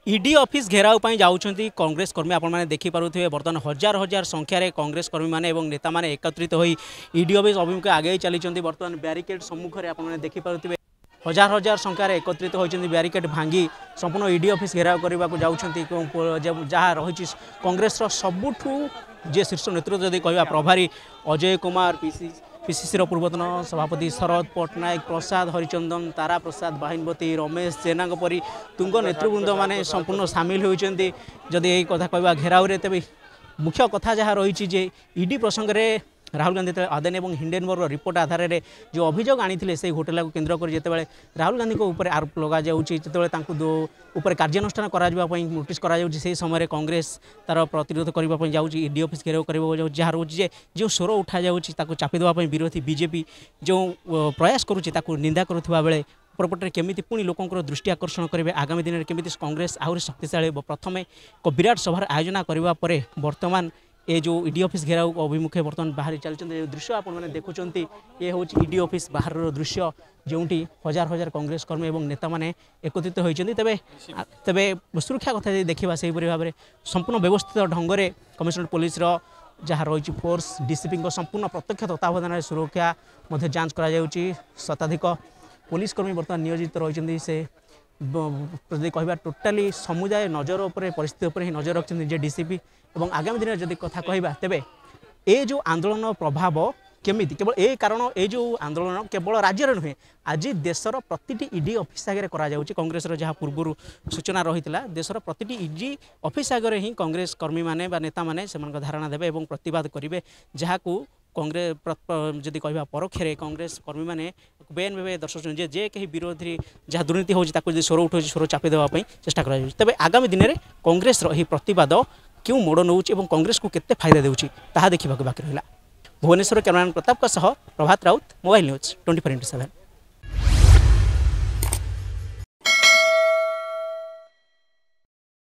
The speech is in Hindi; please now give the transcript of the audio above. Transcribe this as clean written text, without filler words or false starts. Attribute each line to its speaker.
Speaker 1: ईडी ऑफिस घेराव जाऊँगी कांग्रेस कर्मी आपण मैंने देखिपे बर्तमान हजार हजार संख्यार कांग्रेस कर्मी मैंने नेता मैंने एकत्रित हो ईडी ऑफिस अभिमुखे आगे चली बर्तमान ब्यारिकेड सम्मुखें आपने देखिपे हजार हजार संख्यार एकत्रित होती ब्यारिकेड भांगी संपूर्ण ईडी ऑफिस घेराव करने को जाऊँगी जहाँ रही कांग्रेस सबुठू जे शीर्ष नेतृत्व जदि कह प्रभारी अजय कुमार पीसीसी पूर्वतन सभापति शरद पट्टनायक प्रसाद हरिचंदन तारा प्रसाद बाहिनवती रमेश जेना परी तुंग नेतृवृंद मैंने संपूर्ण सामिल होती जदि यही कथा कह घेराव तेज मुख्य कथा जहाँ रही ईडी प्रसंग में राहुल गांधी अदानी और हिंडेनबर्ग रिपोर्ट आधार में जो अभियोग आनी से होटेल को केन्द्र कर जिते राहुल गांधी को ऊपर आरोप लगा ऊपर कार्यानुष्ठान नोटिस से समय कांग्रेस तार प्रतिरोध करने जाऊँगी ईडी ऑफिस घेराव कर जहाँ रोचे जो स्वर उठा जाऊँगी चापी देवाई विरोधी बीजेपी जो प्रयास करुच्ची निंदा करुवा बेले उपरपटे केमी पुणी लोकंर दृष्टि आकर्षण करेंगे आगामी दिन में केमी कांग्रेस आहरी शक्तिशाली प्रथम एक विराट सभार आयोजन करने बर्तमान ये जो ईडी ऑफिस घेराव अभिमुखे बर्तमान बाहरी चलते दृश्य आपने देखुं ये हूँ ईडी ऑफिस बाहर दृश्य जो हजार हजार कांग्रेस कर्मी और नेता मैंने एकत्रित होती तेरे सुरक्षा कथा देखा से भाव में संपूर्ण व्यवस्थित ढंग से कमिशनरेट पुलिस जहाँ रही फोर्स डीसीपी संपूर्ण प्रत्यक्ष तत्वावधान सुरक्षा जांच कर शताधिक पुलिस कर्मी बर्तमान नियोजित रही से कह टोटाली समुदाय नजर उपर परिस्थिति ही नजर रखते डीसीपी और आगामी दिन में जब कथा कह तेरे ये जो आंदोलन प्रभाव केमी केवल ये कारण ये जो आंदोलन केवल राज्य में नुहे आज देशर प्रति ईडी ऑफिस आगे कांग्रेस जहाँ पूर्व सूचना रही है देशर प्रति ईडी ऑफिस आगे ही कांग्रेस कर्मी मैंने नेता मैंने धारणा देवे और प्रतिवाद करेंगे जहाँ को कांग्रेस जदि कह परोक्षे कांग्रेस कर्मी मैंने बेन भाव दर्शाऊँ जे कहीं विरोधी जहाँ दुर्नीति होती स्वर उठे स्वर चापी देवाई चेष्टा कर तेज आगामी दिन में कांग्रेस प्रतिवाद क्यों मोड़ नौ कांग्रेस को केते फायदा देउछि ताहा देखिबाक बाकी रहिला। भुवनेश्वर कैमरामैन प्रताप प्रभात राउत मोबाइल न्यूज 24x7।